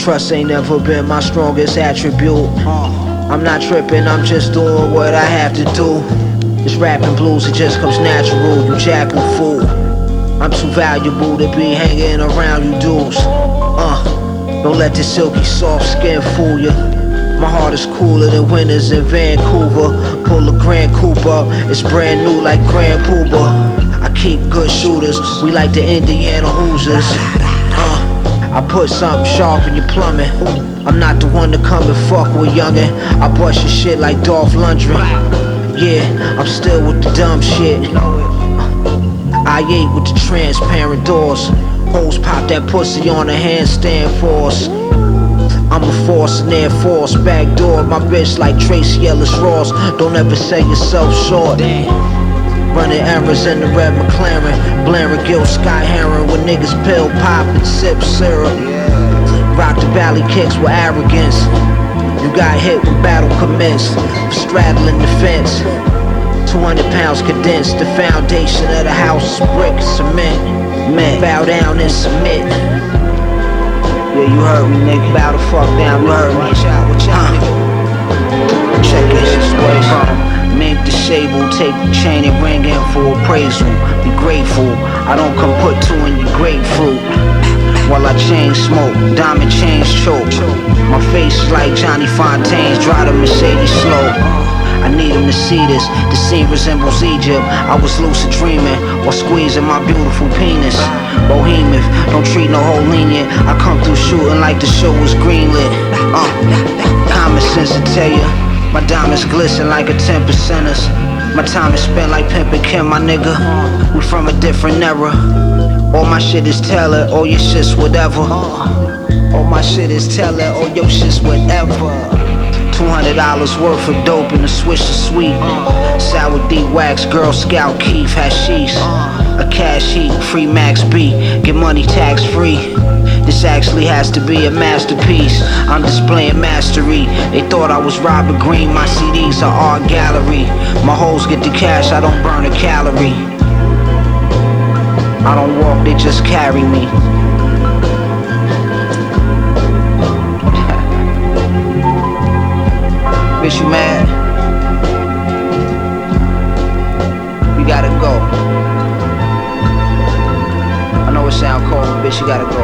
Trust ain't never been my strongest attribute. I'm not tripping, I'm just doing what I have to do. This rapping blues, it just comes natural, you jackal fool. I'm too valuable to be hanging around you dudes. Don't let this silky soft skin fool ya. My heart is cooler than winters in Vancouver. Pull a Grand Cooper, it's brand new like Grand Pooba. I keep good shooters, we like the Indiana Hoosiers. I put something sharp in your plumbing. I'm not the one to come and fuck with youngin'. I bust your shit like Dolph Lundgren. Yeah, I'm still with the dumb shit. I ate with the transparent doors. Hoes pop that pussy on a handstand force. I'm a force in Air Force, backdoor my bitch like Tracy Ellis Ross. Don't ever sell yourself short. Running errands in the red McLaren, blaring Gil Sky Heron with niggas pill pop and sip syrup. Rock the valley kicks with arrogance. You got hit when battle commenced, straddling the fence. 200 pounds condensed, the foundation of the house is brick and cement. Man, bow down and submit. Yeah, you heard me, nigga. Bow the fuck down, you heard me. Check this way from Mink the Sable, take the chain and ring in for appraisal. Be grateful, I don't come put two in your grapefruit. While I chain smoke, diamond chains choke. My face is like Johnny Fontaine's, drive the Mercedes slow. I need him to see this, the scene resembles Egypt. I was lucid dreaming while squeezing my beautiful penis. Bohemian, don't treat no hoe lenient. I come through shooting like the show was greenlit. Common sense to tell ya, my diamonds glisten like a 10%ers. My time is spent like pimpin' Kim, my nigga. We from a different era. All my shit is Taylor, all your shit's whatever. All my shit is Taylor, all your shit's whatever. $200 worth of dope in a Swisher Sweet. Sour deep wax, Girl Scout Keef, hashish. A cash heat, free Max B, get money tax free. This actually has to be a masterpiece. I'm displaying mastery. They thought I was Robert Greene, my CDs are art gallery. My hoes get the cash, I don't burn a calorie. I don't walk, they just carry me. Bitch, you mad? We gotta go. I know it sound cold, but bitch, you gotta go.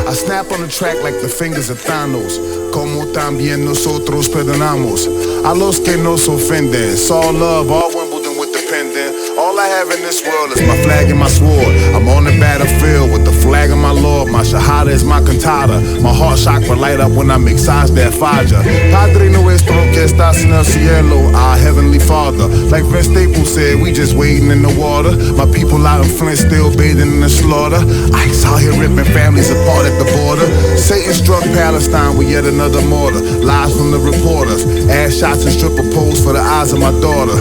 I snap on the track like the fingers of Thanos. Como también nosotros perdonamos a los que nos ofenden. It's all love, all Wimbledon with the pendant. All I have in this world is my flag and my sword. I'm on the battlefield with the flag of my Lord. My shahada is my cantata. My heart chakra light up when I make size that falla. Padre nuestro que estás en el cielo, our heavenly Father. Like Vince Staples said, we just wading in the water. My people out in Flint still bathing in the slaughter. Ice out here ripping families apart at the border. Satan struck Palestine with yet another mortar. Lies from the reporters, ass shots and stripper poles for the eyes of my daughter.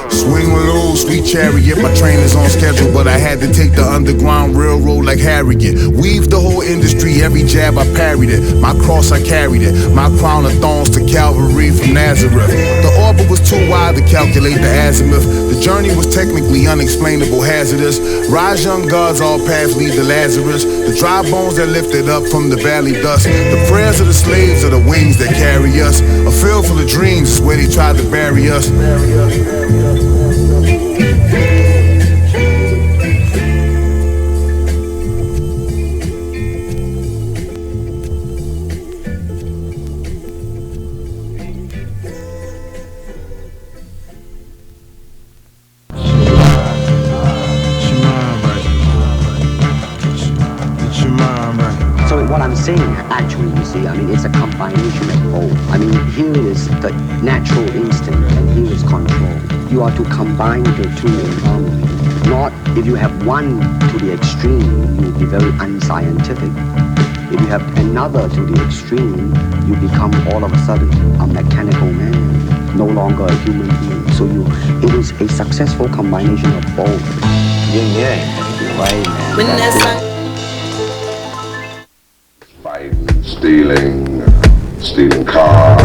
Swing low, sweet chariot. My train is on schedule, but I had to take the Underground Railroad like Harriet. Weave the whole industry, every jab I parried it. My cross I carried it, my crown of thorns to Calvary from Nazareth. The orbit was too wide to calculate the azimuth. The journey was technically unexplainable, hazardous. Rise young gods, all paths lead to Lazarus. The dry bones that lifted up from the valley dust. The prayers of the slaves are the wings that carry us. A field full of dreams is where they tried to bury us. Actually, you see, I mean, it's a combination of both. I mean, here is the natural instinct and here is control. You are to combine the two in harmony. Not if you have one to the extreme, you will be very unscientific. If you have another to the extreme, you become all of a sudden a mechanical man, no longer a human being. So it is a successful combination of both. Yin yang, right, man. Stealing cars,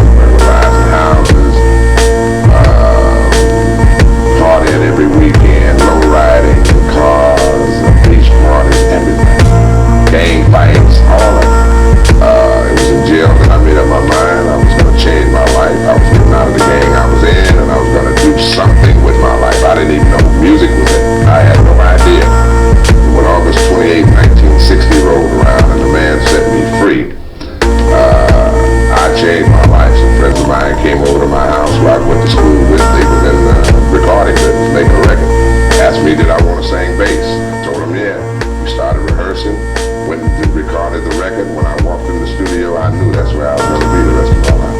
rehearsing, went and recorded the record. When I walked in the studio, I knew that's where I was going to be the rest of my life.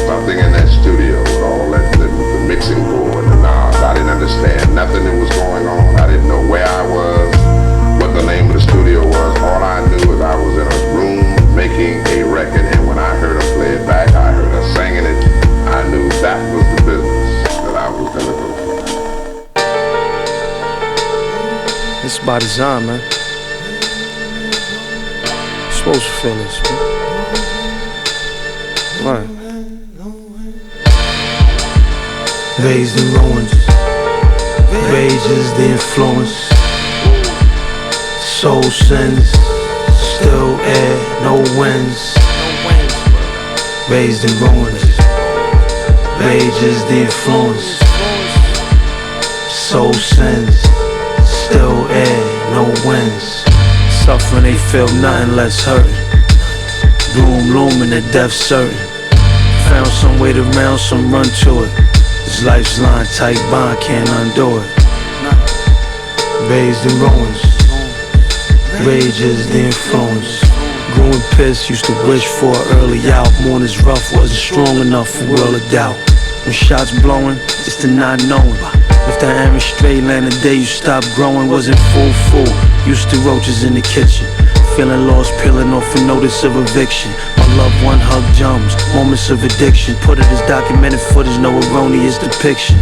Something in that studio with all that, the mixing board, the knobs. I didn't understand nothing that was going on. I didn't know where I was, what the name of the studio was. All I knew is I was in a room making a record, and when I heard her play it back, I heard her singing it, I knew that was the business that I was going to go for. It's by design, man. You're supposed to feel this, man. Right. Raised in ruins, rage is the influence. Soul sins, still air, no winds. Raised in ruins, rage is the influence. Soul sins, still air, no winds. Suffering, they feel nothing less hurting. Gloom looming, the death certain. Found some way to round, some run to it. This life's line, tight bond, can't undo it. Raised in ruins, rage is the influence. Grew in piss, used to wish for an early out. Mornings rough, wasn't strong enough for world of doubt. When shots blowing, it's the not knowing. If that iron straight land the day you stopped growing, wasn't full. Used to roaches in the kitchen. Feeling lost, peeling off a notice of eviction. My loved one hugged jumps, moments of addiction. Put it as documented footage, no erroneous depiction.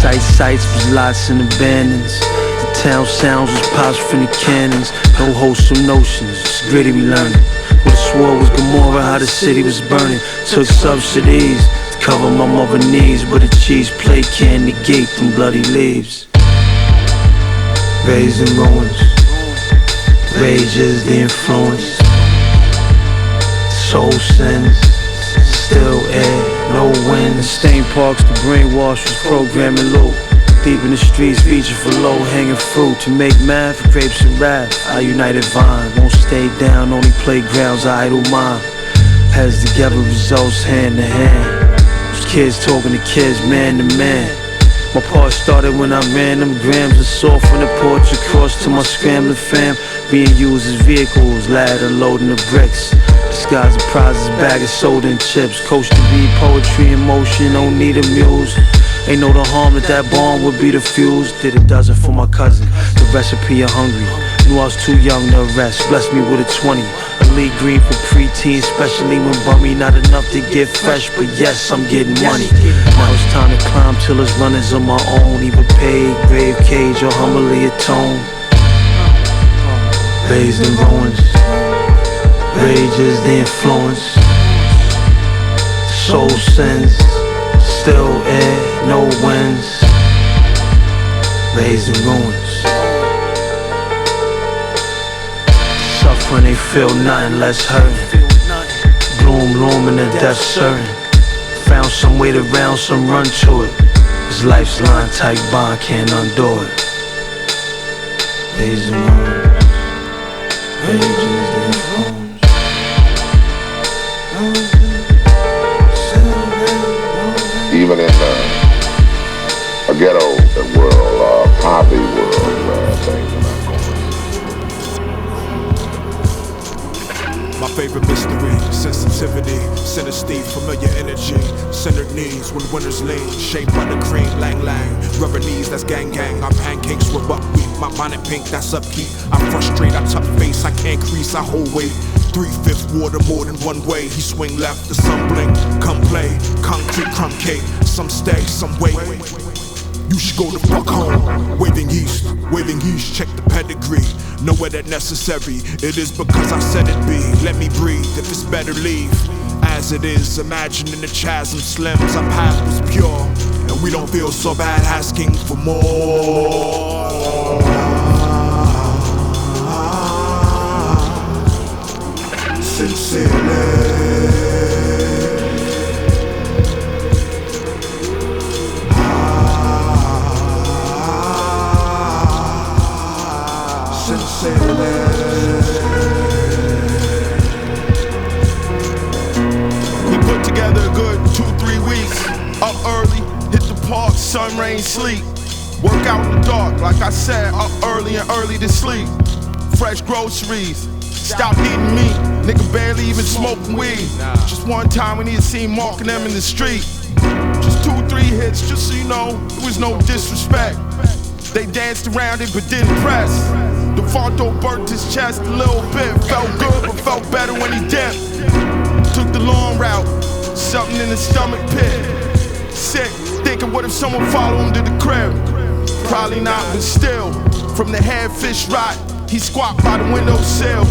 The sights was lots and abandons. The town sounds was pops from the cannons. No wholesome notions, it's gritty we learning. What I swore was Gomorrah, how the city was burning. Took subsidies to cover my mother's knees, but a cheese plate can't negate them bloody leaves. Raised in ruins, rage is the influence. Soul sins, still air, no wind. The stain parks, the brainwash was programming low. Deep in the streets, reaching for low-hanging fruit. To make math, grapes and wrath, I united vine. Won't stay down, only playgrounds, I idle mind. Heads together, results hand to hand. Those kids talking to kids, man to man. My part started when I ran them grams of salt from the porch across to my scrambling fam. Being used as vehicles, ladder loading the bricks. Disguised as prizes, bag of soda and chips. Coach to be poetry in motion, don't need a muse. Ain't know the harm that bomb would be the fuse. Did a dozen for my cousin, the recipe of hungry. Knew I was too young to arrest, blessed me with a 20. Elite green for preteen, especially when bummy. Not enough to get fresh, but yes, I'm getting money. Now it's time to climb till it's runners on my own. Either paid, grave cage, or humbly atone. Raised in ruins, rage is the influence. Soul sins, still air, no winds. Raised in ruins, suffering, they feel nothing less hurting. Gloom looming, the death certain. Found some way to round, some run to it. This life's line, tight bond, can't undo it. Raised in ruins, rage is the influence. Even in a ghetto world, poverty world, where things are not going. My favorite mystery, sensitivity, synesthesia, familiar energy, centered knees when winners lean, shaped by the cream, lang lang, rubber knees, that's gang gang, our pancakes with buckwheat, my bonnet pink, that's upkeep, I frustrate, I tough face, I can't crease, I hold weight. 3/5 water more than one way. He swing left, the sun blink. Come play, concrete crumb cake. Some stay, some wait. You should go the fuck home. Waving yeast, check the pedigree. Nowhere that necessary. It is because I said it be. Let me breathe, if it's better leave. As it is, imagining the chasm slims. Our path was pure, and we don't feel so bad asking for more. Sincerely, we put together a good 2-3 weeks. Up early, hit the park, sun, rain, sleep. Work out in the dark, like I said, up early and early to sleep. fresh groceries. Stop eating meat, nigga barely even smoking weed. Just one time when he had seen Mark and them in the street. Just 2-3 hits, just so you know, there was no disrespect. They danced around it but didn't press. DeFonto burnt his chest a little bit. Felt good but felt better when he dipped. Took the long route, something in the stomach pit. Sick, thinking what if someone followed him to the crib? Probably not, but still, from the head fish rot, he squat by the windowsill.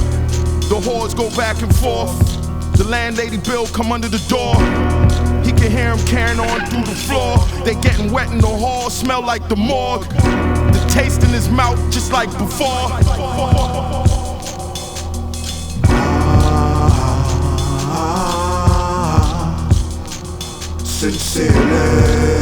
The whores go back and forth. The landlady bill come under the door. He can hear him carrying on through the floor. They getting wet in the hall, smell like the morgue. The taste in his mouth just like before. Sincerely.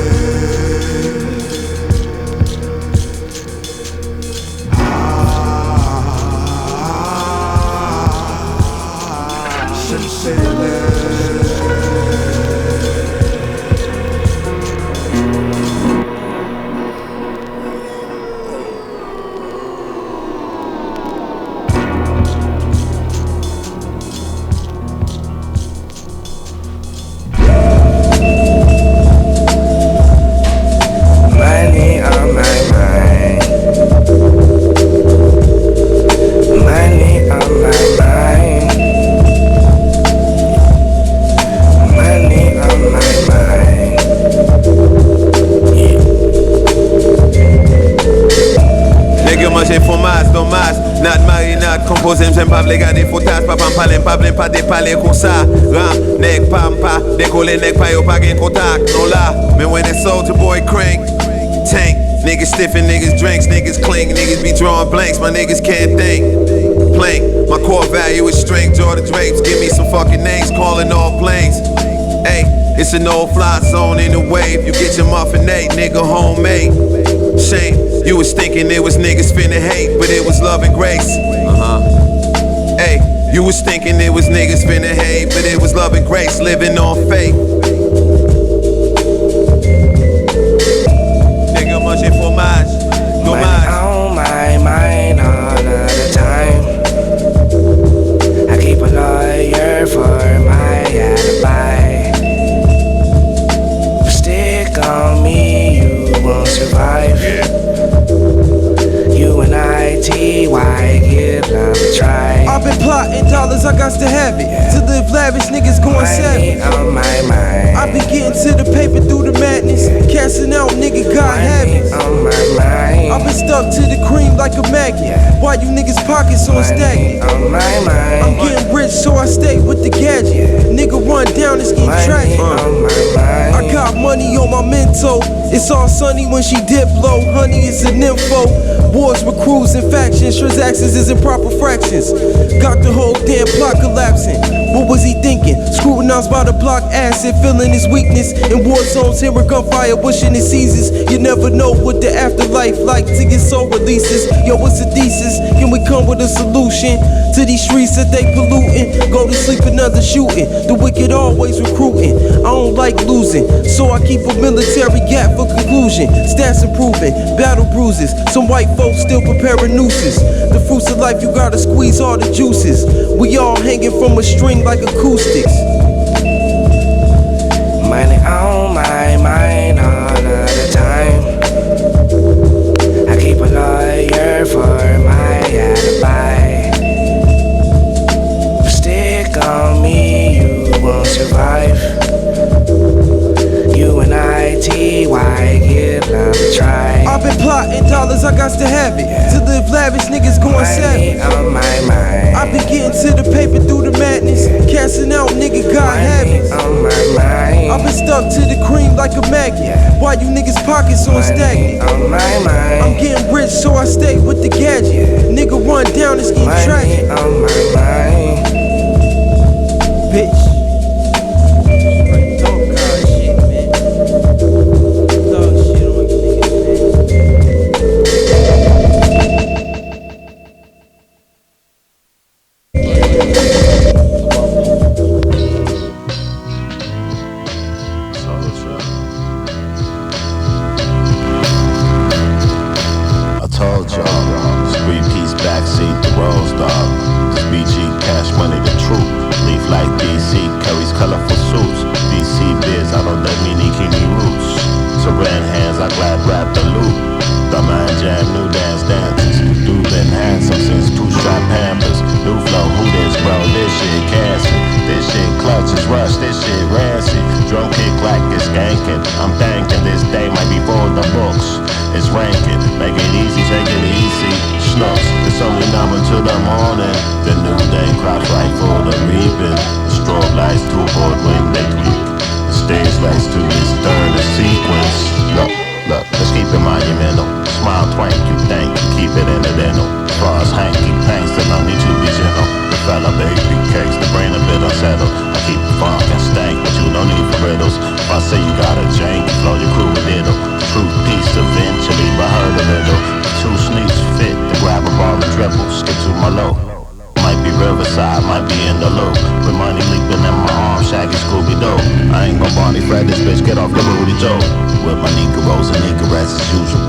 Posem j'aime pas vle gade fotas, pa pam pa de pale kon sa. Ram, neg pam pa, dekole neg pa yo pa gen kontak. Non la, men when that soldier boy crank, tank. Niggas stiffin', niggas drinks, niggas clink, niggas be drawing blanks, my niggas can't think. Plank, my core value is strength, Jordan Drapes, give me some fucking names, calling all planes. Hey, it's a no-fly zone in the wave, you get your muffin ate, nigga homemade. Shame, you was thinking it was niggas finna hate, but it was love and grace. Hey, you was thinking it was niggas finna hate, but it was love and grace, living on faith. Nigga munching fromage, dommage. On my mind all of the time. I keep a lawyer for my alibi. Stick on me, you won't survive. You and I-T-Y, give love a try. I've been plotting dollars, I got to have it. To live lavish, niggas going savage. On my mind. I been getting to the paper through the madness. Casting out, nigga, God habits. On my mind. I've been stuck to the cream like a magnet. Why you niggas pockets on stagnant? On my mind. I'm getting rich, so I stay with the gadget. Nigga run down and scheme tragic. On my mind. I got money on my mental. It's all sunny when she dip low. Honey, it's a nympho. Wars with crews and factions. Transactions is in proper fractions. Got the whole damn plot collapsing. What was he thinking? Scrutinized by the block acid, feeling his weakness. In war zones, hearing gunfire, wishing it ceases. You never know what the afterlife like till your soul releases. Yo, what's the thesis? Can we come with a solution to these streets that they polluting? Go to sleep, another shooting. The wicked always recruiting. I don't like losing, so I keep a military gap for conclusion. Stats improving, battle bruises. Some white folks still preparing nooses. The fruits of life, you gotta squeeze all the juices. We all hanging from a string like acoustics. Money on my mind all of the time. I keep a lawyer for my alibi. Stick on me, you won't survive. You and I-T-Y, give love a try. I've been plotting dollars, I got to have it. To live lavish, niggas going savage. On my mind. I've been getting to the paper through the madness. Casting out, nigga, God habits. On my mind. I've been stuck to the cream like a magnet. Why you niggas pockets on stagnant? On my mind. I'm getting rich, so I stay with the gadget. Nigga run down and scheme tragic. On my mind. Bitch. Straight dog card shit, man. Dog shit on you I told y'all, it's 3-piece backseat, the rose It's only now until the morning. The new day crops right for the reaping. The strobe lights to board when they tweak. The stage lights to this third sequence. Look, let's keep it monumental. Smile twank, you think, keep it in the dental. Flaws hanky, thanks to no need to be gentle. The fella baby cakes, the brain a bit unsettled. I keep the funk and stank, but you no need for riddles. If I say you got a jank, you flow your crew with diddle. The truth piece eventually, but heard a little. Two sneaks fit to grab a ball and dribble. Skip to my low. Might be Riverside, might be in the loop. With money leaping in my arm, Shaggy Scooby-Doo. I ain't gon' Barney Fred this bitch, get off the booty Joe. With my Negroes and Negroettes as usual.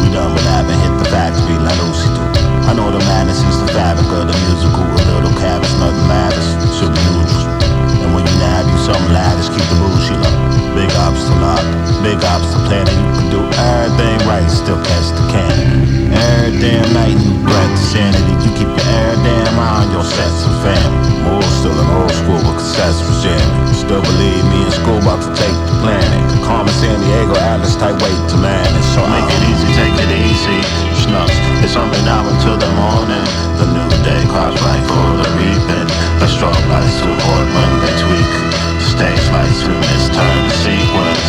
We done with that and hit the factory like Lucy do. I know the madness is the fabric of the musical. A little cabin's nothing matters, should be neutral. And when you nab you something lavish, keep the bougie low. Big ops to lock, big ops to planning. You can do everything right, still catch the cannon. Every damn night you breath the sanity. You keep your air damn eye on your sets and family. More still an old school but cassettes was jamming. Still believe me in school about to take the planet. Carmen San Diego, Atlas type weight to land. So make it easy, take it easy. Schnucks, it's only now until the morning. The new day crops right for the reaping. The strobe lights to board when they tweak. The stage lights when it's turn the sequence.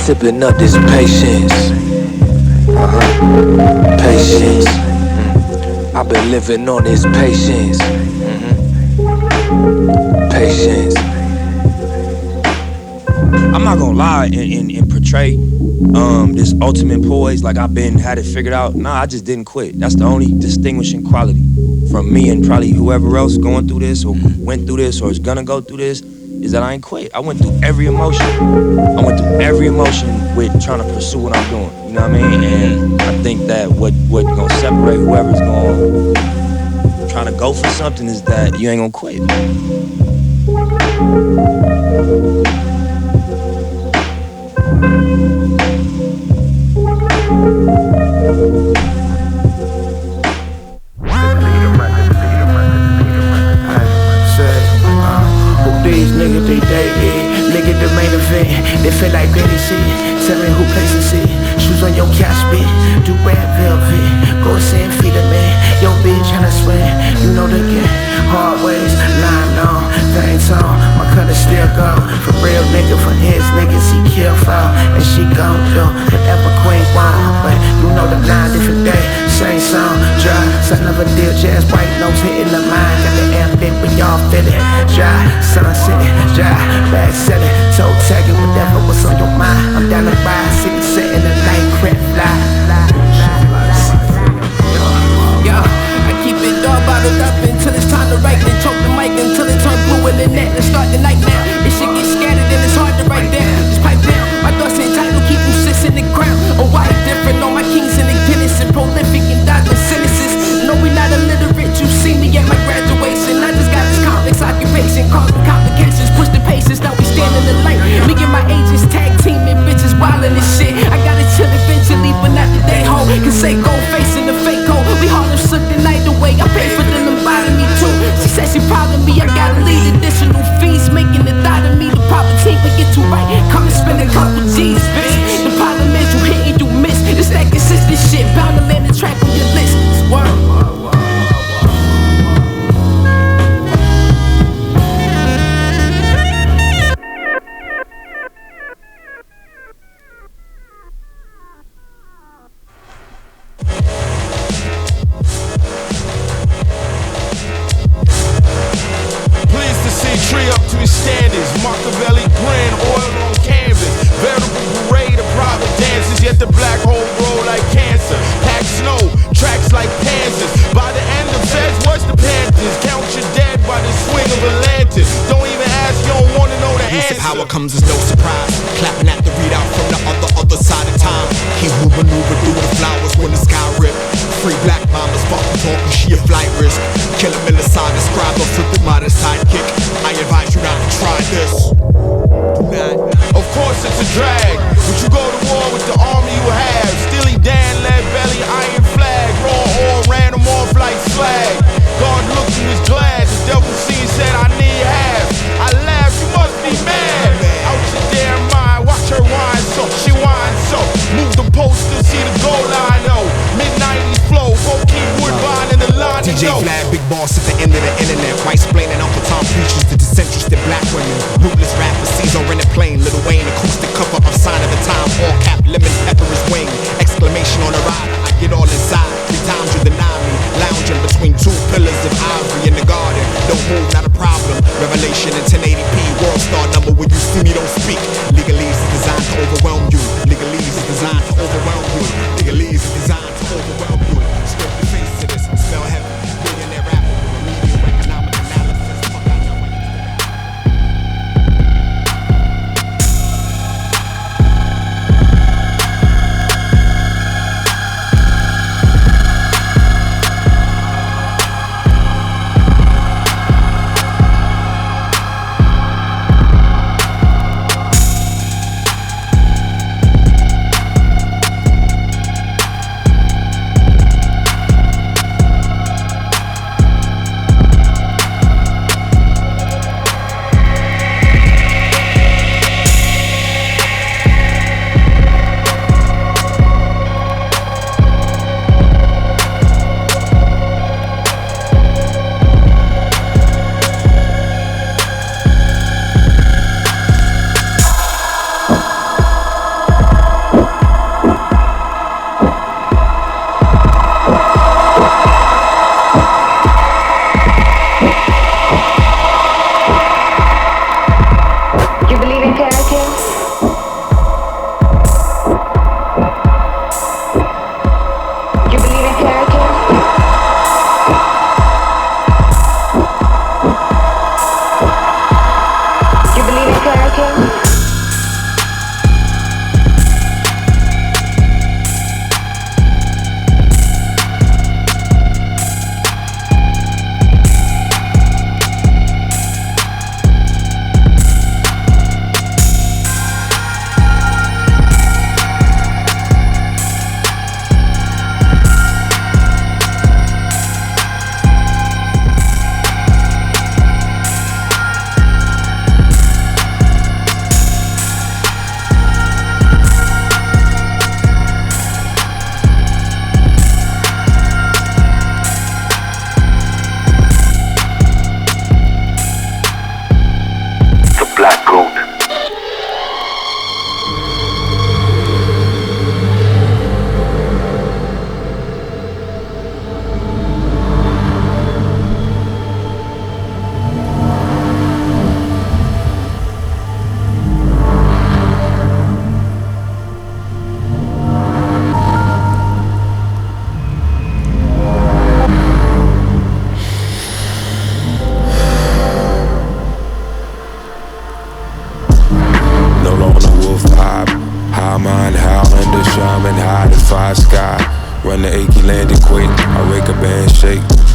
Sipping up this patience. Patience. I've been living on this patience. Patience. I'm not gonna lie and portray this ultimate poise like I've had it figured out. Nah, I just didn't quit. That's the only distinguishing quality from me and probably whoever else going through this or went through this or is gonna go through this, is that I ain't quit. I went through every emotion. I went through every emotion with trying to pursue what I'm doing. You know what I mean? And I think that what gonna separate whoever's gonna trying to go for something is that you ain't gonna quit. These niggas, they dated. Nigga, the main event. They feel like Betty C. Tell me who plays the seat. Shoes on your couch, bitch. Do red velvet. Go and feed a man. Yo, bitch, tryna swing. You know the game. Hard ways, lying long. Things on. My color still go. For real nigga, for his niggas, he kill for. And she gon' do whatever queen want. But you know the 9 different days. Same song, dry, son of a deal, jazz, white nose hitting the mind. Got the amp lit, we all feel it. Dry, sunset, dry, bag setting, toe tagging, whatever was on your mind. I'm down the ride, sitting, setting the light, crap, fly. Yo, I keep it all bottled up until it's time to write. Then choke the mic until it turns blue in the net. Let's start the night now. This shit gets scattered and it's hard to write down. Just pipe down, my thoughts entitled, keep them shits in the ground. Oh, why different? All my kings in the Guinness and prolific and dodging cynicism. No, we not illiterate, you see me at my graduation. I just got this complex occupation, causing complications, push the patience, now we stand in the light. Me and my agents tag teaming, bitches wildin' and shit. I gotta chill eventually, but not today. comes as no surprise. Clapping at the readout from the other side of time. He who maneuvered through the flowers when the sky ripped. Free black mamas, fuck talking, she a flight risk. Killer Miller side describe a flippin' modern sidekick. I advise you not to try this. Do not. Of course it's a drag, but you go to war with the army you have. Steely Dan, lead belly, iron flag. Raw oil ran them off like slag. God looked and was glad. The devil seen said I need half. I laughed, you must be mad. Out your damn mind, watch her whine so. She whine so. Move the poster, see the goal line, oh. Mid-90s flow, go keep Woodbine in the line. DJ Vlad, big boss at the end of the internet. White splaining Uncle Tom preaches to disinterested black women. Ruthless rappers, Caesar in a plane. Lil Wayne, acoustic cover of Sign of the Time. All cap, lemon pepper is wing. Exclamation on the rider, I get all inside. 3 times you deny me. Lounging between 2 pillars of ivory in the garden. Don't move, not a problem. Revelation in 1080p. World star number when you see me, don't speak. Legalese is designed to overwhelm you. Legalese is designed to overwhelm you. Legalese is designed to overwhelm you. Strip your face to this. Spell heaven. Billionaire rapper with remedial economic analysis. Fuck out your way.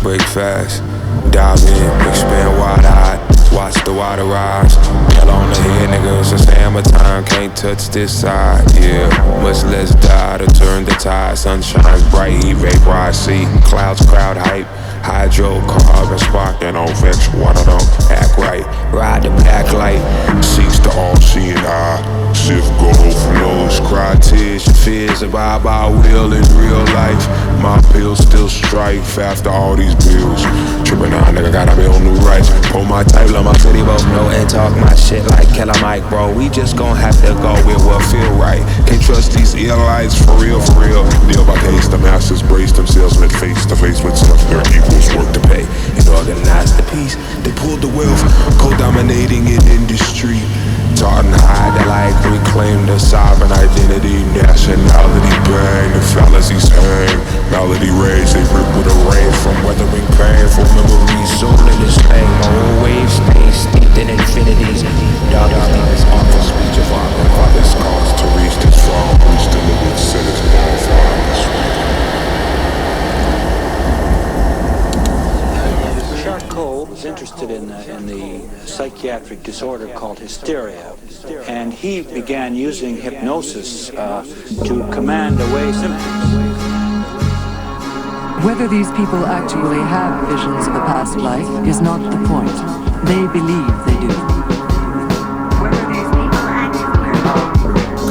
break fast. Dive in, expand wide-eyed, watch the water rise. Hell on the head, niggas, it's hammer time, can't touch this side, yeah. Much less die to turn the tide. Sun shines bright, heat vaporize, see clouds, crowd hype. Hydrocarbon sparking on vex, water don't act right. Ride the black light, seeks the all-seeing eye. Sift gold flows, cry tears, your fears about our will in real life. My pills still strife after all these bills. Trippin' out, nigga, gotta be on new rights. Pull my title on my city, both know and talk my shit like Killer Mike, bro. We just gon' have to go with what feel right. Can't trust these earlights, for real, for real. Deal by case, the masters brace themselves met face to face with self. Their equals work to pay and organize the peace. They pulled the wealth, co-dominating in industry. Taught and hide the like, reclaim the sovereign identity. Nationality bang, the fallacies hang. Melody rage, they rip with a range. From weathering painful memories, soul in this thing. My old waves stay steeped in infinities. Dark demons are the scars to reach this far. Reach the limit, set its ball far. Charcot was interested in the psychiatric disorder called hysteria, and he began using hypnosis to command away symptoms. Whether these people actually have visions of a past life is not the point. They believe they do.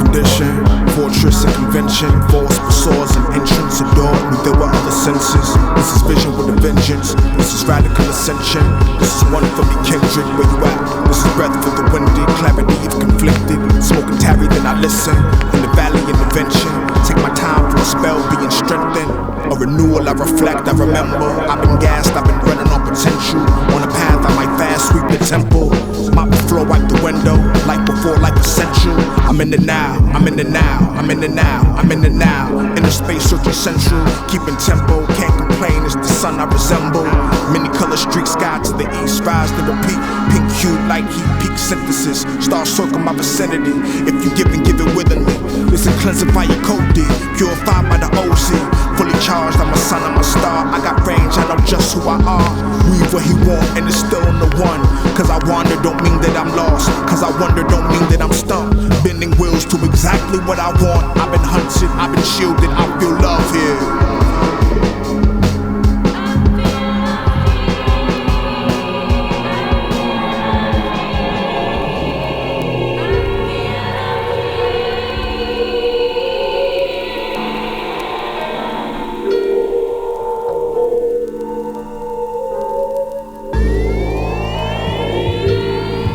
Condition, fortress and convention, false facades and entrance adored me. There were other senses. This is vision with a vengeance. This is radical ascension. This is one for me, kindred. Where you at? This is breath for the windy, clarity if conflicted. Smoke and tarry, then I listen. In the valley, intervention. Take my time for a spell, being strengthened. A renewal, I reflect, I remember. I've been gassed, I've been running on potential. On a path, I might fast sweep the temple. Mop the floor, wipe the window. Like before, like essential. I'm in the now, I'm in the now, I'm in the now, I'm in the now. In the space, searching central. Keeping tempo, can't complain, it's the sun I resemble. Many color streak sky to the east, rise to repeat. Pink hue, light heat, peak synthesis. Star circle my vicinity. If you give and give it willingly. Listen, cleansing by your code did. Purified by the OC. Fully charged, I'm a sun, I'm a star. I got range, I know just who I are. Weave what he want, and it's still on the one. Cause I wander don't mean that I'm lost. Cause I wonder don't mean that I'm stumped. Bending wheels to exactly what I want. I've been hunted, I've been shielded, I feel love here.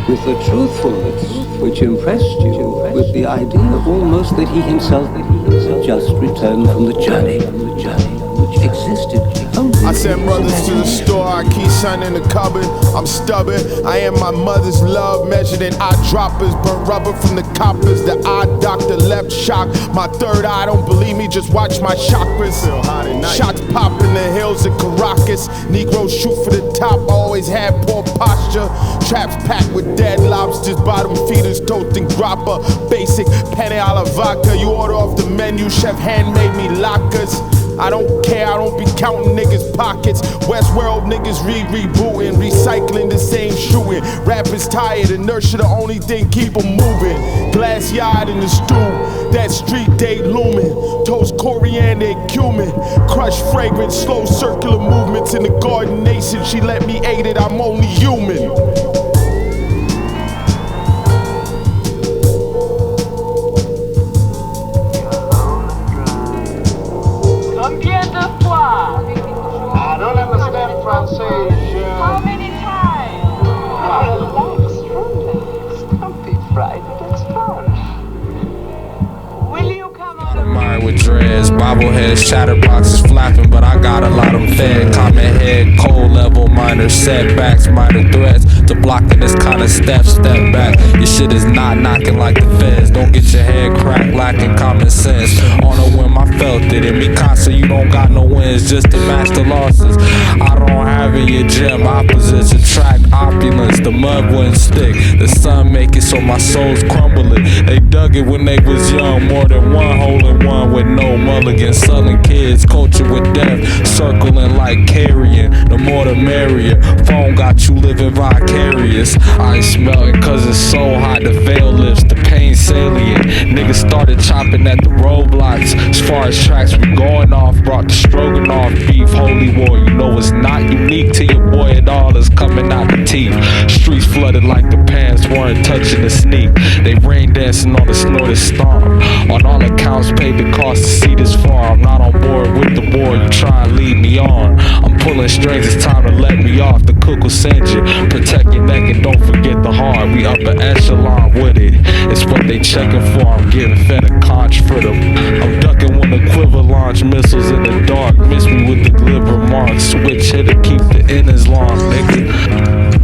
With the truthfulness which impressed you, with the idea almost that he himself had just returned from the journey which existed. I send brothers to the store, I keep son in the cupboard. I'm stubborn, I am my mother's love, measured in eyedroppers. Burn rubber from the coppers, the eye doctor left shock. My third eye, don't believe me, just watch my chakras. Shots pop in the hills of Caracas. Negroes shoot for the top, always had poor posture. Traps packed with dead lobsters, bottom feeders, toasting grappa. Basic penne alla vodka, you order off the menu, chef handmade me lockers. I don't care, I don't be counting niggas' pockets. Westworld niggas rebooting, recycling the same shooting. Rappers tired, inertia the only thing keep them moving. Glass yard in the stew, that street day looming. Toast coriander and cumin, crushed fragrance, slow circular movements in the garden nation. She let me aid it, I'm only human. I don't understand Francais. How many times? Relax. Don't be frightened. It's fun. Will you come on? Mine with dreads, bobbleheads, chatterboxes flapping, but I got a lot of fed. Comment head, cold level, minor setbacks, minor threats. To blocking this kind of step back. Your shit is not knocking like the feds. Don't get your head cracked, lacking common sense. On a whim, I felt it. In Mikasa, you don't got no wins, just to match the losses. I don't have in your gym. Opposites attract opulence. The mud wouldn't stick. The sun make it so my soul's crumbling. They dug it when they was young. More than one hole in one with no mulligan. Selling kids, culture with death. Circling like carrion. The more the merrier. Phone got you living vicarious. Ice melting cause it's so hot. The veil lifts. The pain salient. Niggas started chopping at the roadblocks. As far as tracks we going off. Brought the stroganoff beef. Holy war. You know it's not unique to your boy at all. It's coming out the teeth. Streets flooded like the pants weren't touching the sneak. They rain dancing on the snorted stomp. On all accounts paid the cost to see this far. I'm not on board with the war. You try and lead me on. I'm pulling strings. It's time to let me off. The cook will send you. Protect your neck and don't forget the heart. We upper echelon with it. It's what they checking for. I'm getting fed a conch for them. I'm ducking when the quiver launch missiles in the dark. Miss me with the glimmer marks. Switch hit to keep the innards long, nigga.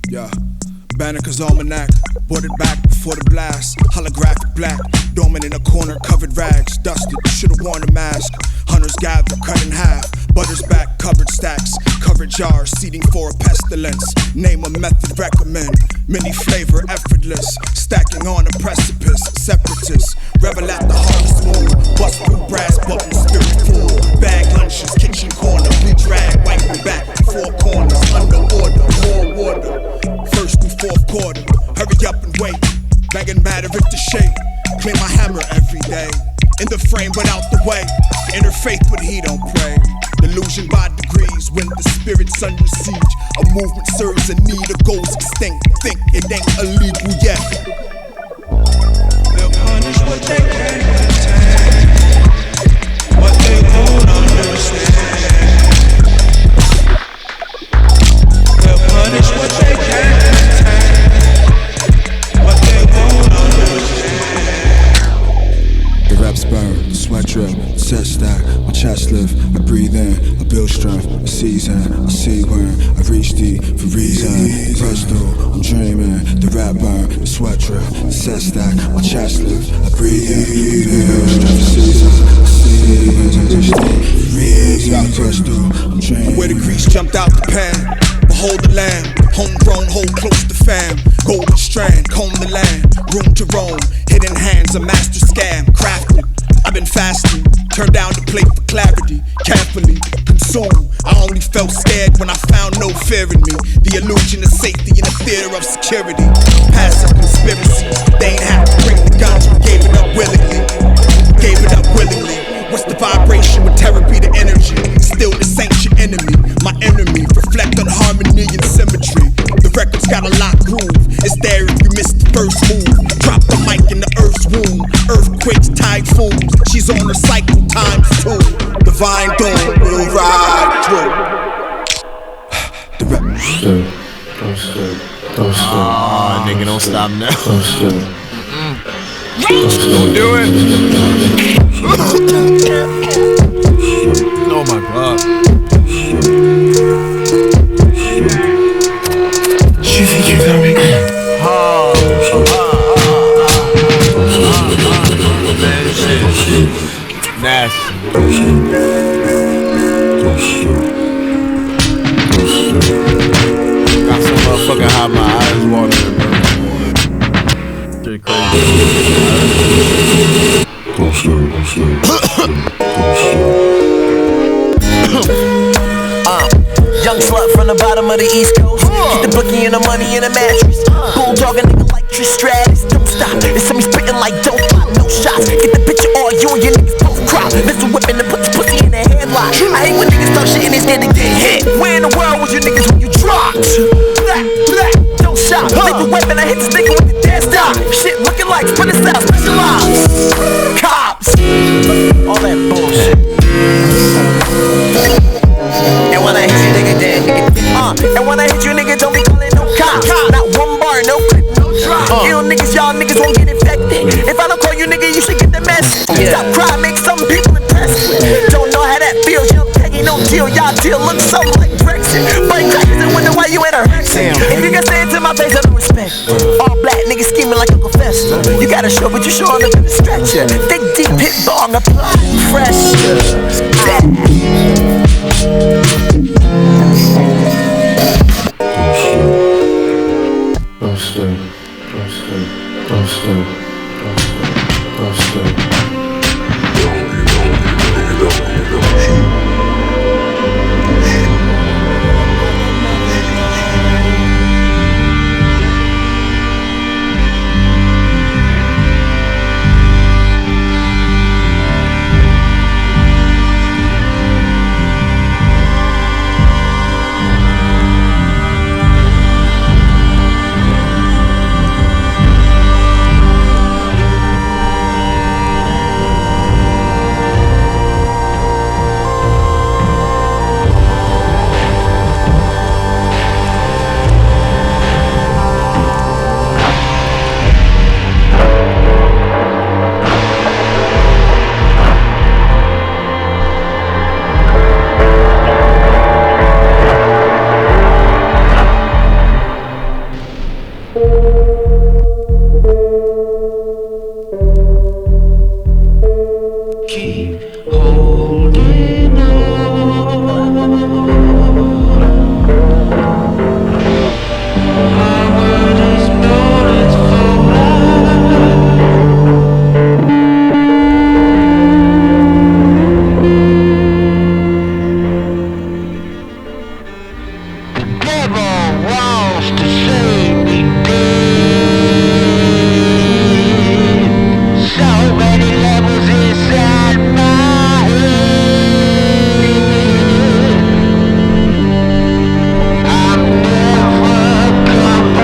Yeah. Banneker's almanac, bought it back before the blast. Holographic black, dormant in a corner, covered rags. Dusted, should've worn a mask. Hunters gather, cut in half. Butters back, covered stacks. Covered jars, seeding for a pestilence. Name a method, recommend. Many flavor, effortless. Stacking on a precipice. Separatists, revel at the harvest moon. Bust through brass buttons, spirit full. Bag lunches, kitchen corner. We drag, wiping back. Four corners, under order, more water. First through fourth quarter, hurry up and wait. Bagging matter into shape. Clean my hammer every day. In the frame but out the way. Inner faith but he don't pray. Delusion by degrees when the spirit's under siege. A movement serves a need or goes extinct. Think it ain't illegal yet. They'll punish what they can contain. What they won't understand. They'll punish what they can contain. What they won't understand. The reps burn, the sweat drip, the set stack, my chest lift, I breathe in, I build strength, I season, I see when, I reach deep for reason, press through, I'm dreaming, the rap burn, the sweat drip, the set stack, my chest lift, I breathe in, build strength, I season, I see when, I reach deep for reason, press through, I'm dreaming. Where the grease jumped out the pan. Behold the lamb, homegrown, hold close to fam. Golden strand, comb the land, room to roam. Hidden hands, a master scam, crafted. I've been fasting, turned down the plate for clarity. Carefully consumed, I only felt scared when I found no fear in me. The illusion of safety in the theater of security. Passive conspiracies, they ain't have to bring the guns, we gave it up willingly. Gave it up willingly. What's the vibration with therapy to energy? Still this ain't your enemy, my enemy. Reflect on harmony and symmetry. The record's got a lock groove. It's there if you missed the first move. Drop the mic in the earth's womb. Earthquakes, typhoons. She's on her cycle times 2. Divine dawn will ride through. The rep. Don't stop. Aw, nigga, don't stop now. Don't stop. Don't do it. Oh my god. Tu sais que tu avec Nasty. Got some motherfucking hot, my eyes watering. Pretty crazy. Young slut from the bottom of the East Coast. Get the bookie and the money in the mattress. Bulldog a nigga like Trish Stratus. Don't stop. It's me spitting like don't pop. No shots. Get the picture all you and your niggas both crop. Mr. Whipping and put the pussy in the headlock. I hate when niggas start shit and they scared to get hit. Where in the world was you niggas when you dropped? Black, don't shot. Leave the weapon, I hit this nigga with the dead stop. Shit looking like Splinter Cell specialized. Cops. All that bullshit. And when I hit you, nigga, dead. And when I hit you, nigga, don't be calling no cops. Not one bar, no clip, no drop. Ill niggas, y'all niggas won't get infected. If I don't call you, nigga, you should get the message. Stop crying, make some people impressed with. Don't know how that feels, you don't taking no deal. Y'all deal look something like Brexit. Bite crackers and wonder why you ain't a hexing. If you can say it to my face, I don't respect. All black niggas scheming like Uncle Fester. You gotta show, but you showing up in the stretcher. Thick, deep, hit bong, apply pressure. Don't stop. Don't stop. Don't stop. Don't stop. I'm never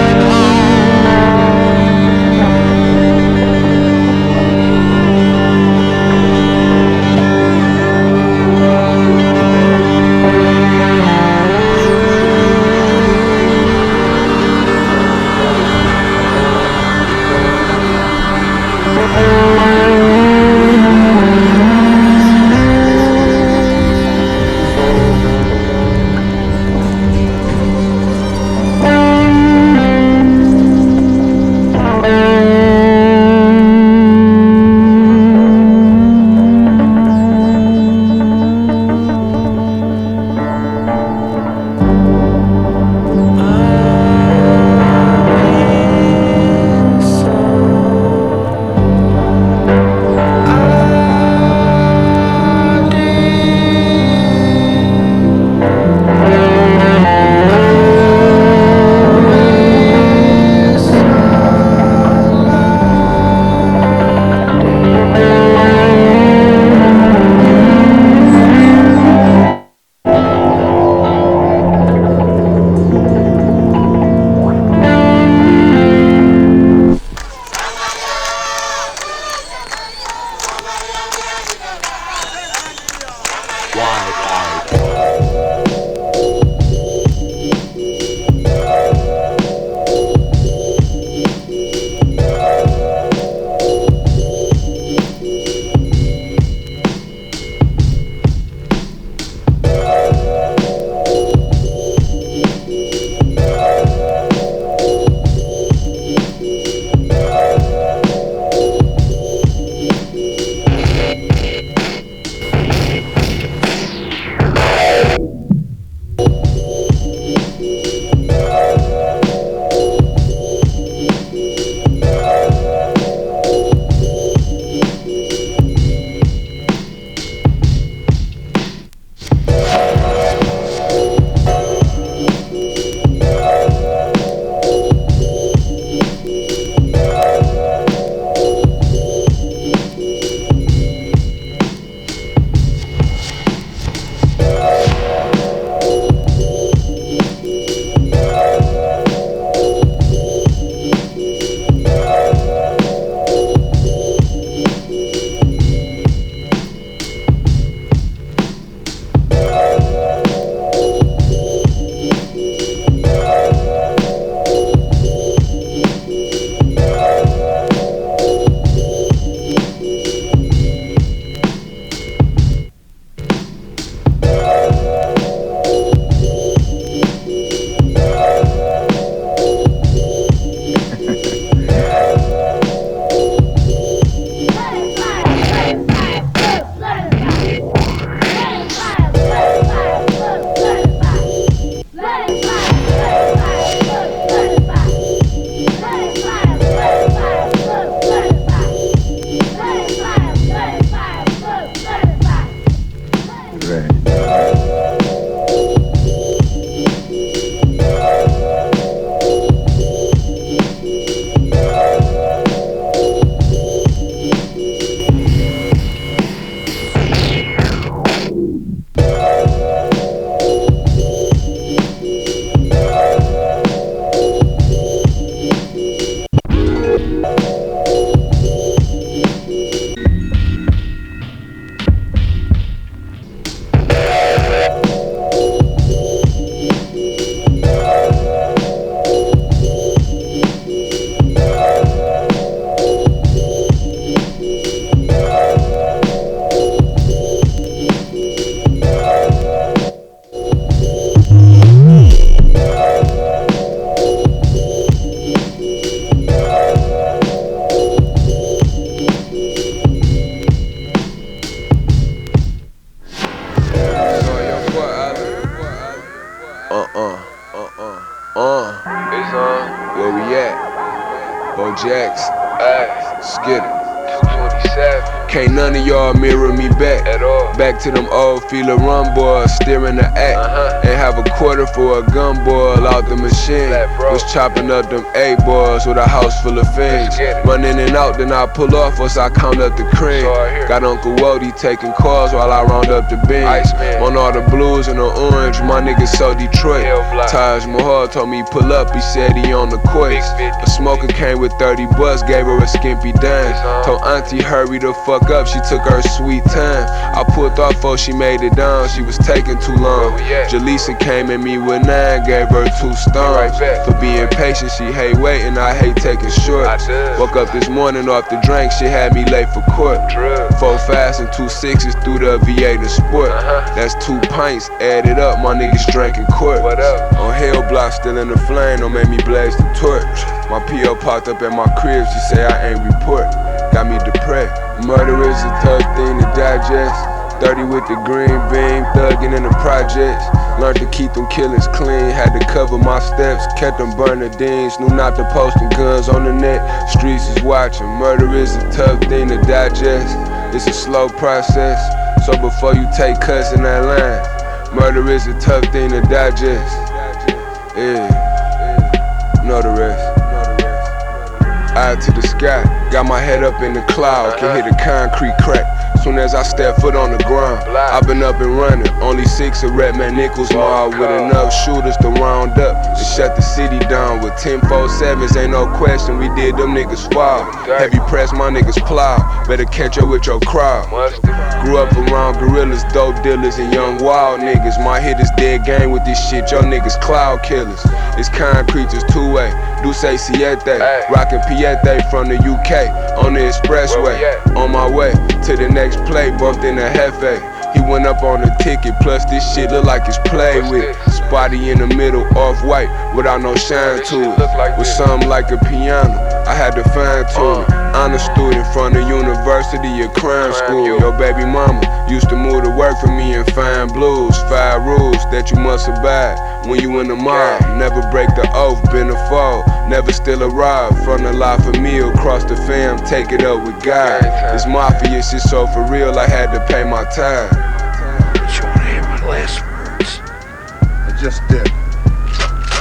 Where we at? Bojack's. Skid it. 227. Can't none of y'all mirror me back at all. Back to them old feel run boys, steering the act. Ain't have a quarter for a gun boil out the machine. Was chopping up them 8 boys with a house full of fiends. Run in and out, then I pull off once I count up the cream. Got Uncle Wody taking calls while I round up the beans. On all the blues and the orange, my niggas so Detroit. Taj Mahal told me pull up, he said he on the court. A smoker came with 30 bucks, gave her a skimpy dime. Told auntie hurry the fuck up, she took her sweet time. I pulled off before she made it down, she was taking too long. Jaleesa came at me with 9, gave her 2 stones. For being patient, she hate waiting, I hate taking shorts. Woke up this morning off the drink, she had me late for court. 4 5s and 2 6s through the V8 Sport. That's 2 pints, add it up, my niggas drinking court. On Hell Block, still in the flame, don't make me blaze the torch. My P.O. popped up at my crib, she say I ain't report. Got me depressed. Murder is a tough thing to digest. 30 with the green beam, thuggin' in the projects. Learned to keep them killers clean, had to cover my steps. Kept them Bernardines, knew not to post them guns on the net. Streets is watching, murder is a tough thing to digest. It's a slow process, so before you take cuts in that line, murder is a tough thing to digest. Yeah, know the rest. Eye to the sky, got my head up in the cloud, can hear the concrete crack. Soon as I step foot on the ground, I've been up and running. Only 6 at Redman Nichols Mall with enough shooters to round up and shut the city down with 10-4-7s. Ain't no question, we did them niggas fall. Heavy press, my niggas plow. Better catch up with your crowd. Grew up around gorillas, dope dealers, and young wild niggas. My hit is dead game with this shit. Your niggas cloud killers. It's concrete, just 2-way. Duce Siete, rockin' Piete from the UK on the expressway. On my way to the next play, bumped in a Hefe. He went up on the ticket, plus this shit look like it's played with. Spotty in the middle, off-white, without no shine to it. With something like a piano, I had to fine-tune it. Honor student from the University of Crime School. Your baby mama used to move to work for me and find blues. 5 rules that you must abide when you in the mob. Never break the oath, been a foe. Never steal a rob from the life of meal. Cross the fam, take it up with God. This mafia shit so for real, I had to pay my time. You wanna hear my last words? I just did.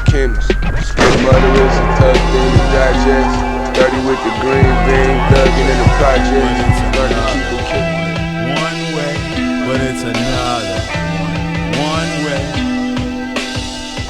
Chemist. Murder is a tough thing to digest. 30 with the green bean, thuggin' in the projects. Learn to keep it killing. One way, but it's another. One way.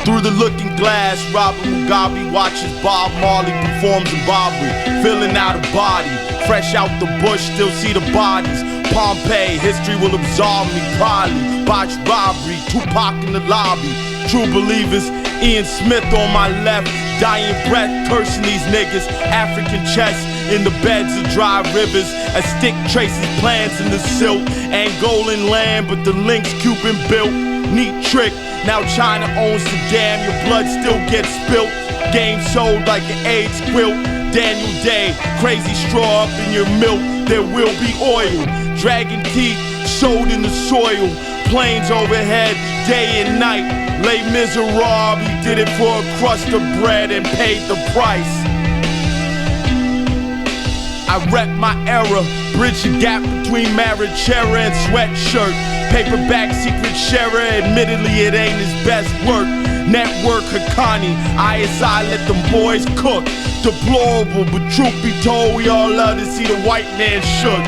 Through the looking glass, Robert Mugabe watches Bob Marley perform Zimbabwe, filling out a body. Fresh out the bush, still see the bodies. Pompeii, history will absolve me, probably. Botched robbery, Tupac in the lobby. True believers, Ian Smith on my left. Dying breath, cursing these niggas. African chests in the beds of dry rivers. A stick traces plans in the silt. Angolan land, but the links Cuban built. Neat trick, now China owns the dam. Your blood still gets spilt. Game sold like an AIDS quilt. Daniel Day, crazy straw up in your milk. There will be oil. Dragon teeth sowed in the soil. Planes overhead, day and night. Les Miserables, he did it for a crust of bread and paid the price. I rep my era, bridge the gap between Marichera and sweatshirt. Paperback secret sharer, admittedly it ain't his best work. Network Hakani, ISI let them boys cook. Deplorable, but truth be told, we all love to see the white man shook.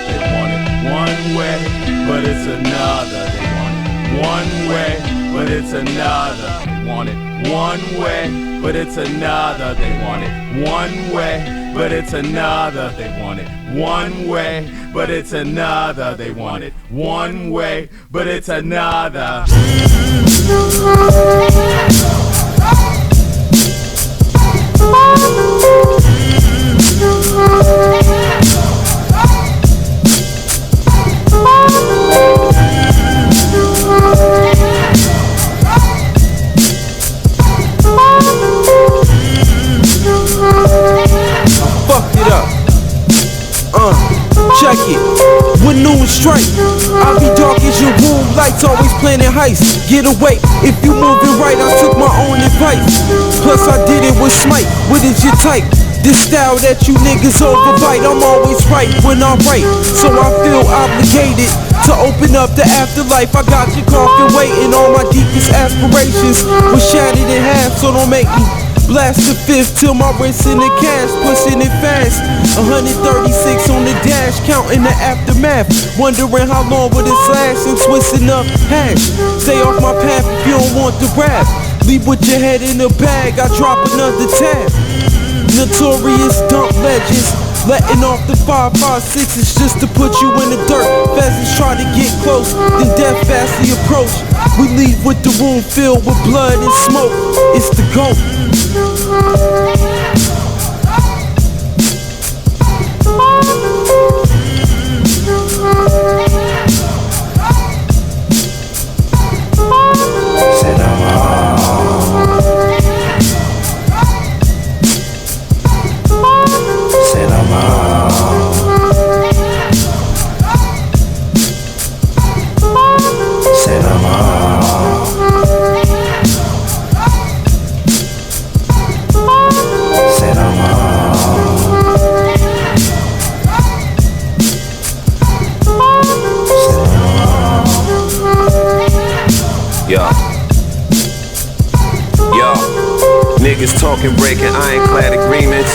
They want it one way, but it's another. They want it one way, but it's another. They want it one way, but it's another. They want it one way, but it's another. They want it one way, but it's another. They want it one way, but it's another. Check it, with new and straight. I'll be dark as your womb, lights, always planning heists. Get away, if you moving right, I took my own advice. Plus I did it with Smite, what is your type? This style that you niggas overbite, I'm always right when I write. So I feel obligated to open up the afterlife. I got your coffin waiting, all my deepest aspirations was shattered in half, so don't make me blast the fifth till my wrist in the cash, pushing it fast. 136 on the dash, counting the aftermath. Wondering how long will this last and twisting up hash. Stay off my path if you don't want the rap. Leave with your head in the bag, I drop another tab. Notorious dump legends, letting off the 5.56s just to put you in the dirt. Pheasants try to get close, then death fastly approach. We leave with the room filled with blood and smoke. It's the GOAT. Niggas talking, breaking ironclad agreements.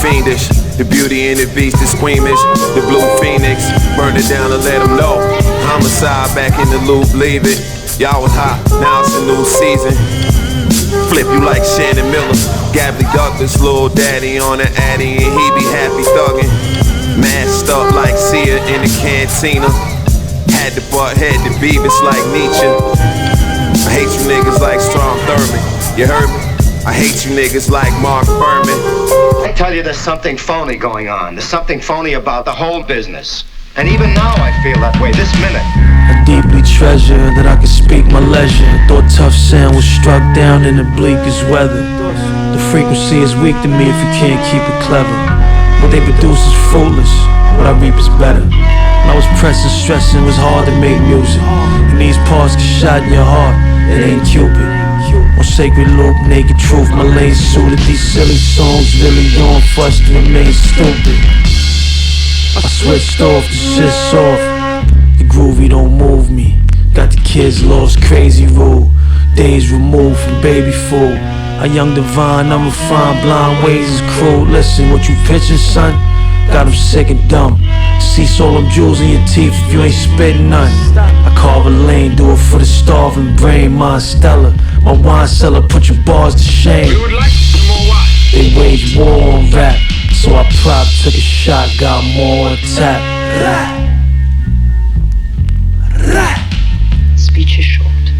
Fiendish, the beauty and the beast is squeamish. The blue phoenix, burn it down and let them know. Homicide back in the loop, leave it. Y'all was hot, now it's a new season. Flip you like Shannon Miller. Gabby Douglas, little daddy on the addy, and he be happy thuggin'. Masked up like Sia in the cantina. Had to butt head to Beavis like Nietzsche. I hate you niggas like Strom Thurmond. You heard me? I hate you niggas like Mark Furman. I tell you, there's something phony going on. There's something phony about the whole business. And even now I feel that way, this minute. I deeply treasure that I can speak my leisure. Thought tough sand was struck down in the bleakest weather. The frequency is weak to me if you can't keep it clever. What they produce is foolish, what I reap is better. When I was pressing, stressing, it was hard to make music. And these parts get shot in your heart, it ain't Cupid. On sacred loop, naked truth, my lane suited. These silly songs really on for us to remain stupid. I switched off, the shit's soft. The groovy don't move me. Got the kids lost, crazy rule. Days removed from baby food. A young divine, I'ma find blind ways is cruel. Listen, what you pitching, son? Got them sick and dumb. See all them jewels in your teeth if you ain't spitting none. I carve a lane, do it for the starving brain. Mine Stella, my wine cellar, put your bars to shame. They wage war on rap, so I prop, took a shot, got more on tap. Speech is short,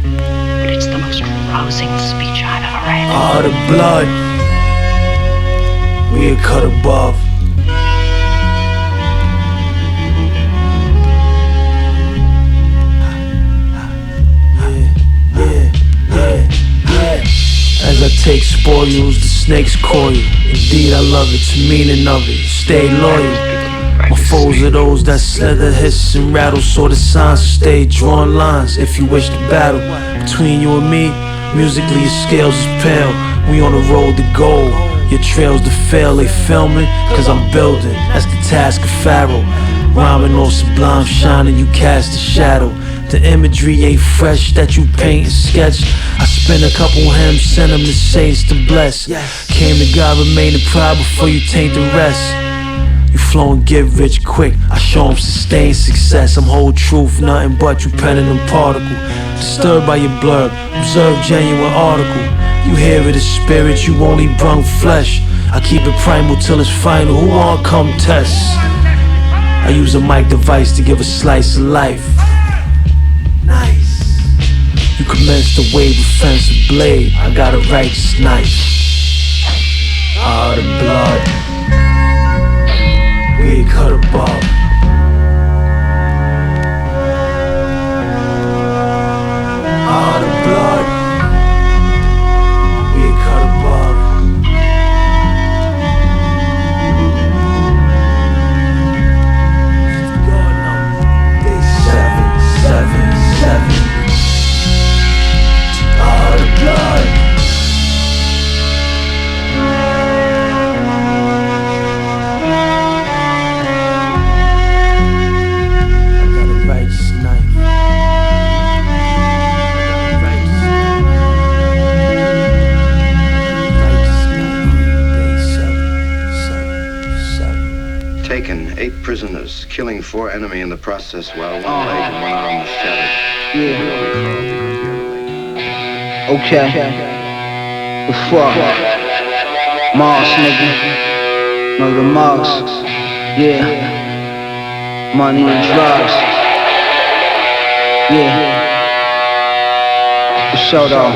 but it's the most rousing speech I've ever read. Ah, the blood, we are cut above. As I take spoils, the snakes coil. Indeed, I love it, the meaning of it. Stay loyal. My foes are those that slither, hiss, and rattle. So the signs stay drawing lines. If you wish to battle between you and me, musically your scales is pale. We on the road to gold. Your trails to fail, they filming, cause I'm building. That's the task of Pharaoh. Rhyming all sublime, shining, you cast a shadow. The imagery ain't fresh that you paint and sketch. I spent a couple hymns, sent them to saints to bless. Came to God, remain in pride before you taint the rest. You flow and get rich quick, I show them sustained success. I'm whole truth, nothing but you penning them particle. Disturbed by your blurb, observe genuine article. You hear it as spirit, you only brung flesh. I keep it primal till it's final, who wanna come test? I use a mic device to give a slice of life. Nice. You commence to wave a fence of blade, I got a righteous knife. All the blood, we cut above. All the blood, we cut above. God, no. Day 7. prisoners, killing 4 enemy in the process while one leg and one arm was shattered. Yeah. Okay. The fuck? Mars, nigga. Know the mugs. Yeah. Money and drugs. Yeah. For sure though.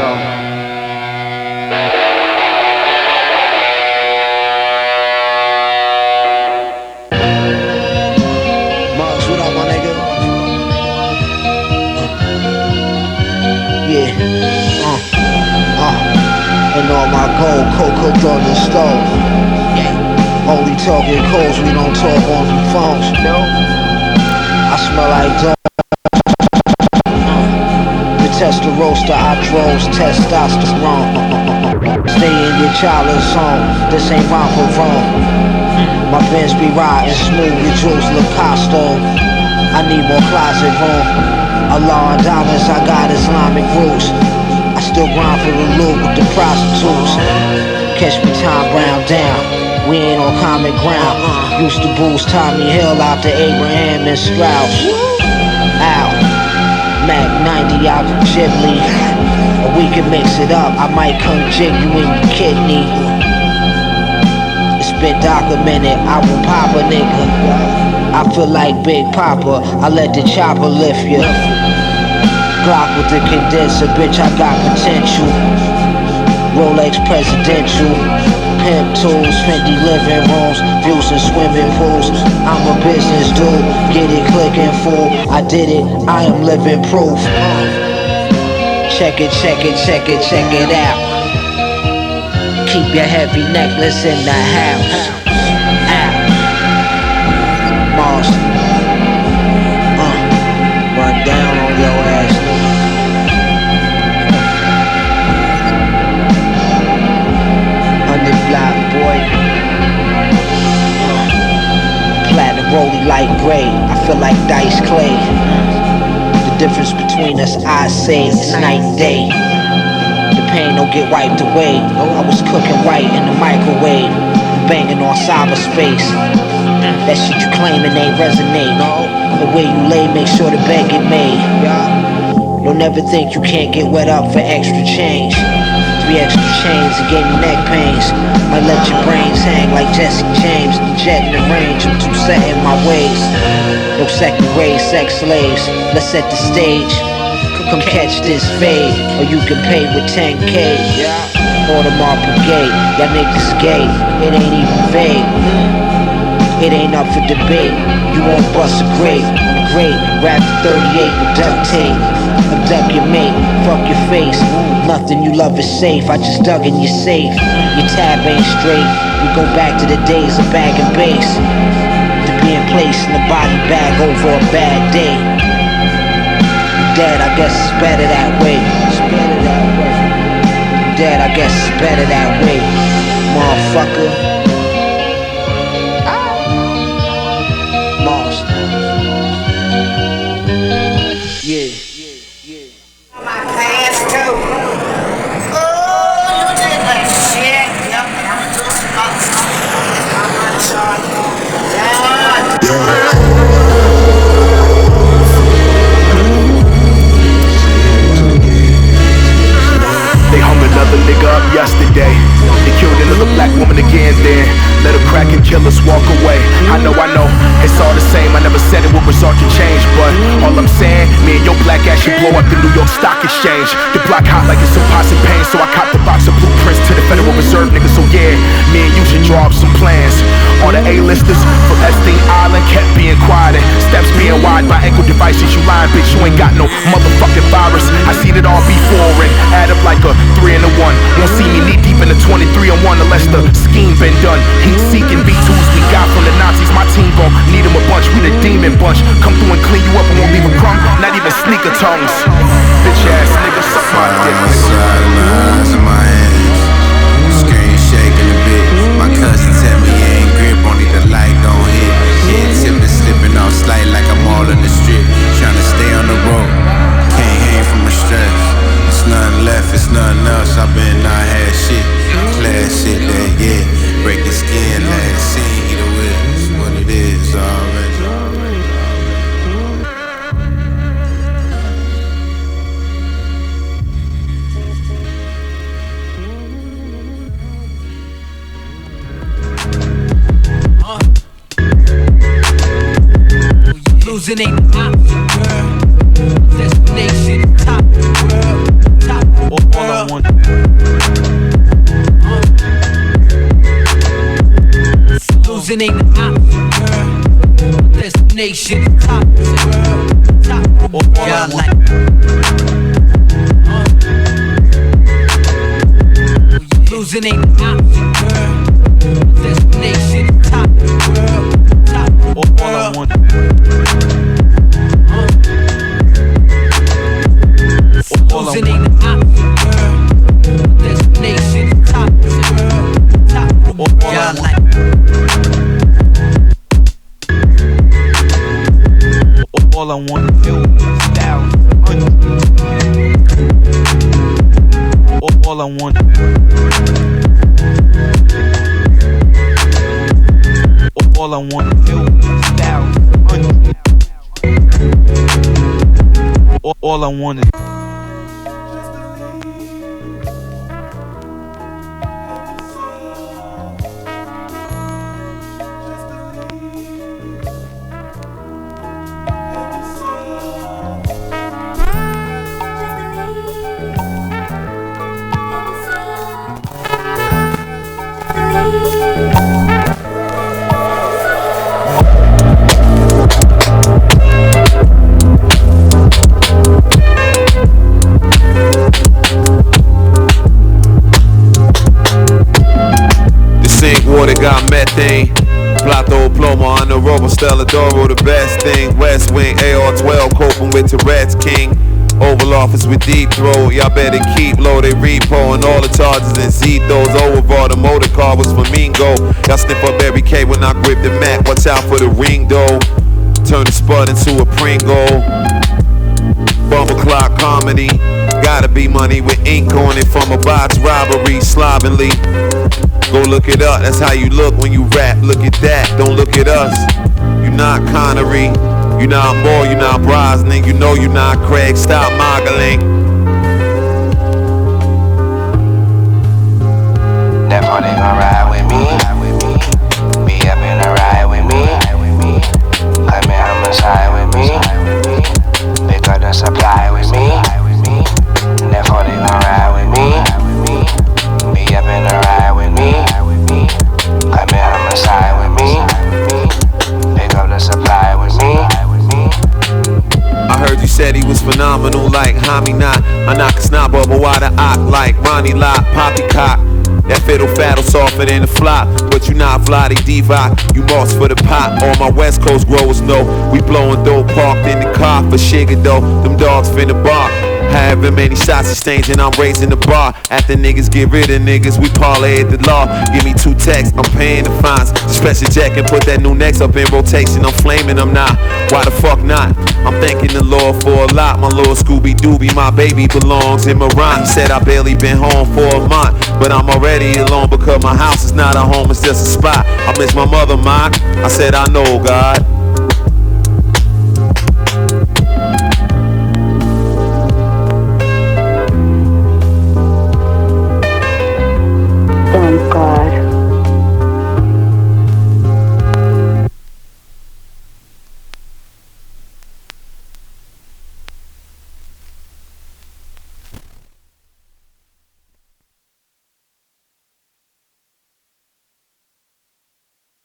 Mugs, what up, my nigga? Yeah. And all my gold cooked on the stove. Yeah. Only talking coals, we don't talk on the phones. No. I smell like dope. To test the roaster, I drove testosterone. Stay in your childless home. This ain't rhyme for wrong. My Benz be riding smooth with Jules Lacoste. I need more closet room. Allah and diamonds, I got Islamic roots. I still grind for the loot with the prostitutes. Catch me time brown down. We ain't on common ground. Used to boost Tommy Hill out to Abraham and Strauss. Ow. Mac 90 out of Ghibli. Or we can mix it up. I might come jig you in your kidney. It's been documented. I will pop a nigga. I feel like Big Papa. I let the chopper lift you. Glock with the condenser, bitch, I got potential. Rolex presidential. Pimp tools, Fendi living rooms, views in swimming pools. I'm a business dude, get it clicking full. I did it, I am living proof. Check it, check it, check it, check it out. Keep your heavy necklace in the house. Out. Mars. Run down on your ass. Block, boy. Platinum rollie light gray. I feel like dice clay. The difference between us, I say, it's night and day. The pain don't get wiped away. I was cooking right in the microwave, banging on cyberspace. That shit you claiming ain't resonate. The way you lay, make sure the bed get made. Don't never think you can't get wet up for extra change. 3 extra chains and gave me neck pains. Might let your brains hang like Jesse James. The jet in the range, I'm too set in my ways. No second grade sex slaves. Let's set the stage. Come catch this fade, or you can pay with 10K. Audemars Brigade, y'all niggas gay. It ain't even vague. It ain't up for debate. You won't bust a grape. I'm great. Wrap the 38 with duct tape. Abduct your mate, fuck your face. Nothing you love is safe. I just dug in your safe. Your tab ain't straight. We go back to the days of bag and base. To being placed in a body bag over a bad day. Dead, I guess it's better that way. It's better that way. Dead, I guess it's better that way. Motherfucker. Yeah. My pants too. Oh, you did that shit. Yep. They hung another nigga up yesterday. They killed another black woman again then. Let a crack and killers walk away. I know, it's all the same. I never said it would result to change, but all I'm saying, me and your black ass should blow up the New York Stock Exchange. The block hot like it's some pots and pain, so I copped the box of blueprints to the Federal Reserve, nigga. So yeah, me and you should draw up some plans. All the A-listers from Epstein Island kept being quiet, and steps being wide by ankle devices. You lying, bitch, you ain't got no motherfucking virus. I seen it all before and add up like a 3 and a 1. Won't see me knee deep in the 23-1 unless the scheme been done. Heat-seeking B2s we got from the Nazis. My team gon' need them a bunch. We the demon bunch. Come through and clean you up and won't leave a crumb. Not even sneaker tongues. Bitch ass nigga, suck my dick. Side of my eyes and my hands. Screen shaking a bit. My cousin tell me you ain't grip. Only the light gon' hit. Shit tipping, slipping off slight like I'm all in the strip. Tryna stay on the road. Can't hang from the stress. It's nothing left, it's nothing else. I been not had shit. Class shit that, yeah. Break the skin, last scene, he the whip. It's what it is already. Losing ain't an option, girl. Destination, top, girl. Top, all I want. Losing ain't an option, girl. Destination, top, girl. Top, all I like. Losing ain't an option, girl. Destination, top, girl. Top, all I want. Losing ain't an option, girl. Destination, top, girl. Top, all I like. All I want to do is style. All I want. All I want to do is style. All I want is. Water got methane, Plato Ploma on the rover, Stella Doro, the best thing. West Wing, AR-12, coping with Tourette's King. Oval Office with deep throat, y'all better keep low. They repo and all the charges and Zethos. Overall, the motor car was flamingo. Y'all sniff up every K when I grip the Mac. Watch out for the ring though. Turn the spud into a Pringle. Bumper clock comedy. Gotta be money with ink on it from a box robbery slovenly. Go look it up, that's how you look when you rap. Look at that, don't look at us. You not Connery, you not Moore, you not Brosnan. You know you not Craig, stop modeling. Therefore they gon' ride with me. Be up in the ride with me. Commit homicide with me. Pick up the supply with me. Therefore they gon' ride with me. Be up in the ride with me. Commit homicide with me. Pick up the supply with me. I heard you said he was phenomenal like Homie Not. I knock a snot up, but why the ock like Ronnie Lott, Poppycock. That fiddle faddle softer than the flop, but you not Vladi Divac, you boss for the pot. All my West Coast growers know we blowing dope parked in the car for Sugar though. Them dogs finna bark. However many shots exchange and I'm raising the bar. After niggas get rid of niggas, we parlay at the law. Give me 2 texts, I'm paying the fines. Special check and put that new next up in rotation. I'm flaming them now. Why the fuck not? I'm thanking the Lord for a lot. My little Scooby Dooby, my baby belongs in Moran. He said I barely been home for a month, but I'm already alone because my house is not a home, it's just a spot. I miss my mother, Mike. I said I know God.